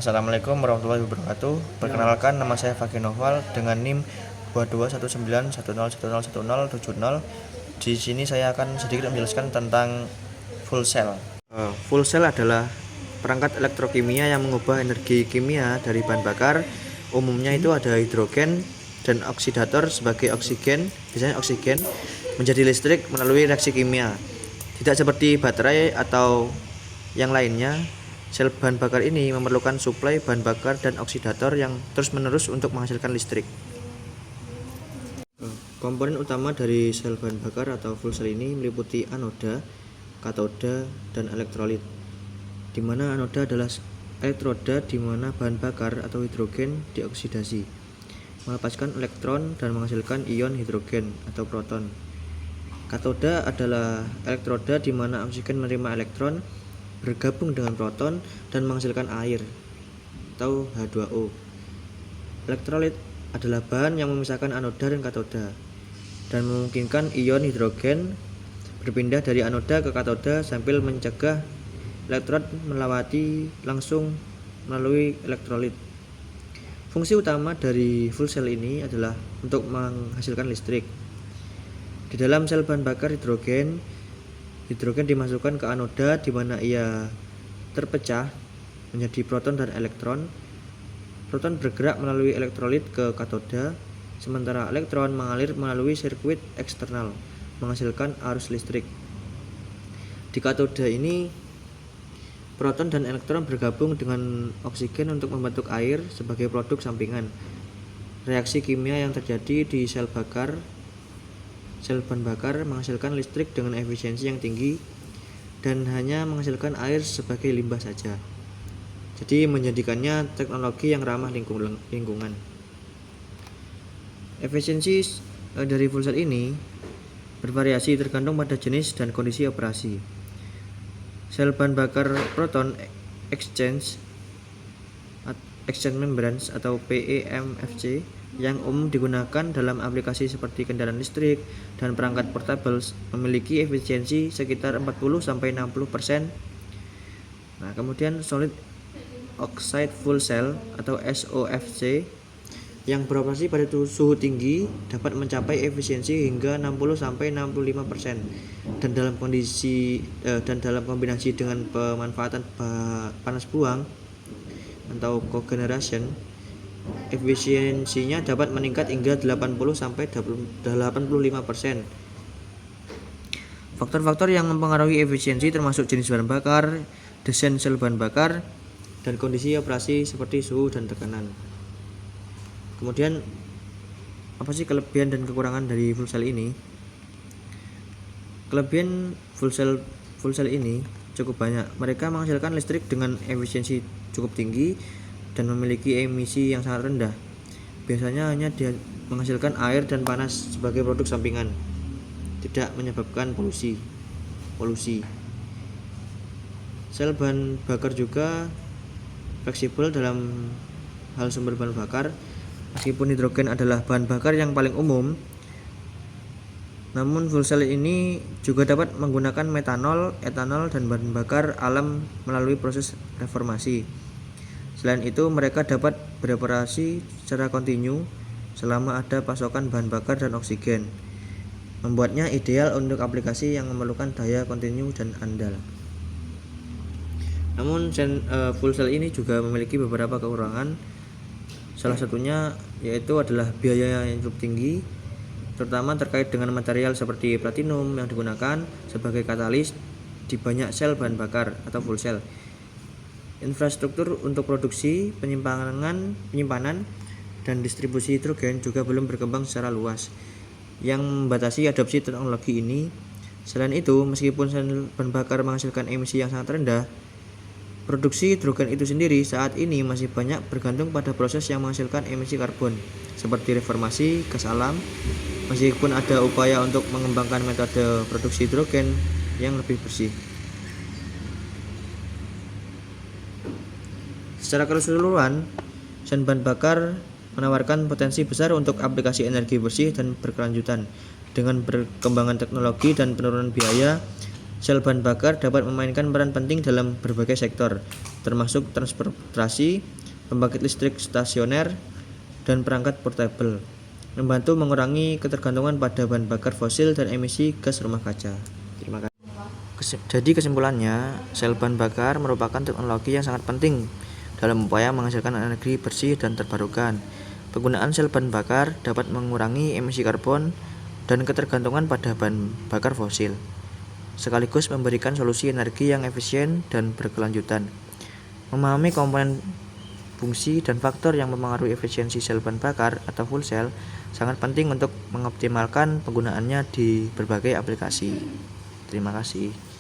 Assalamualaikum warahmatullahi wabarakatuh. Perkenalkan, nama saya Fakih Noval dengan NIM 221910101070. Di sini saya akan sedikit menjelaskan tentang fuel cell. Fuel cell adalah perangkat elektrokimia yang mengubah energi kimia dari bahan bakar. Umumnya itu ada hidrogen dan oksidator sebagai oksigen, biasanya oksigen, menjadi listrik melalui reaksi kimia. Tidak seperti baterai atau yang lainnya, sel bahan bakar ini memerlukan suplai bahan bakar dan oksidator yang terus-menerus untuk menghasilkan listrik. Komponen utama dari sel bahan bakar atau fuel cell ini meliputi anoda, katoda, dan elektrolit. Di mana anoda adalah elektroda di mana bahan bakar atau hidrogen dioksidasi, melepaskan elektron dan menghasilkan ion hidrogen atau proton. Katoda adalah elektroda di mana oksigen menerima elektron, bergabung dengan proton dan menghasilkan air atau H2O. Elektrolit adalah bahan yang memisahkan anoda dan katoda dan memungkinkan ion hidrogen berpindah dari anoda ke katoda sambil mencegah elektron melewati langsung melalui elektrolit. Fungsi utama dari fuel cell ini adalah untuk menghasilkan listrik. Di dalam sel bahan bakar hidrogen dimasukkan ke anoda di mana ia terpecah menjadi proton dan elektron. Proton bergerak melalui elektrolit ke katoda, sementara elektron mengalir melalui sirkuit eksternal menghasilkan arus listrik. Di katoda ini, proton dan elektron bergabung dengan oksigen untuk membentuk air sebagai produk sampingan. Reaksi kimia yang terjadi di sel bahan bakar menghasilkan listrik dengan efisiensi yang tinggi dan hanya menghasilkan air sebagai limbah saja. Jadi menjadikannya teknologi yang ramah lingkungan. Efisiensi dari fuel cell ini bervariasi tergantung pada jenis dan kondisi operasi. Sel bahan bakar proton exchange membranes atau PEMFC yang umum digunakan dalam aplikasi seperti kendaraan listrik dan perangkat portable memiliki efisiensi sekitar 40-60%. Nah, kemudian solid oxide fuel cell atau SOFC yang beroperasi pada suhu tinggi dapat mencapai efisiensi hingga 60-65% dan dalam kombinasi dengan pemanfaatan panas buang atau cogeneration, efisiensinya dapat meningkat hingga 80-85%. Faktor-faktor yang mempengaruhi efisiensi termasuk jenis bahan bakar, desain sel bahan bakar, dan kondisi operasi seperti suhu dan tekanan. Kemudian, apa sih kelebihan dan kekurangan dari fuel cell ini? Kelebihan fuel cell ini cukup banyak. Mereka menghasilkan listrik dengan efisiensi cukup tinggi dan memiliki emisi yang sangat rendah. Biasanya hanya menghasilkan air dan panas sebagai produk sampingan, tidak menyebabkan polusi. Sel bahan bakar juga fleksibel dalam hal sumber bahan bakar. Meskipun hidrogen adalah bahan bakar yang paling umum, namun fuel cell ini juga dapat menggunakan metanol, etanol, dan bahan bakar alam melalui proses reformasi. Selain itu, mereka dapat beroperasi secara kontinu selama ada pasokan bahan bakar dan oksigen, membuatnya ideal untuk aplikasi yang memerlukan daya kontinu dan andal. Namun fuel cell ini juga memiliki beberapa kekurangan. Salah satunya yaitu adalah biaya yang cukup tinggi, terutama terkait dengan material seperti platinum yang digunakan sebagai katalis di banyak sel bahan bakar atau fuel cell. Infrastruktur untuk produksi, penyimpanan, dan distribusi hidrogen juga belum berkembang secara luas, yang membatasi adopsi teknologi ini. Selain itu, meskipun sel bahan bakar menghasilkan emisi yang sangat rendah, produksi hidrogen itu sendiri saat ini masih banyak bergantung pada proses yang menghasilkan emisi karbon, seperti reformasi gas alam, meskipun ada upaya untuk mengembangkan metode produksi hidrogen yang lebih bersih. Secara keseluruhan, sel bahan bakar menawarkan potensi besar untuk aplikasi energi bersih dan berkelanjutan. Dengan perkembangan teknologi dan penurunan biaya, sel bahan bakar dapat memainkan peran penting dalam berbagai sektor, termasuk transportasi, pembangkit listrik stasioner, dan perangkat portable, membantu mengurangi ketergantungan pada bahan bakar fosil dan emisi gas rumah kaca. Terima kasih. Jadi kesimpulannya, sel bahan bakar merupakan teknologi yang sangat penting dalam upaya menghasilkan energi bersih dan terbarukan. Penggunaan sel bahan bakar dapat mengurangi emisi karbon dan ketergantungan pada bahan bakar fosil, sekaligus memberikan solusi energi yang efisien dan berkelanjutan. Memahami komponen, fungsi, dan faktor yang mempengaruhi efisiensi sel bahan bakar atau fuel cell sangat penting untuk mengoptimalkan penggunaannya di berbagai aplikasi. Terima kasih.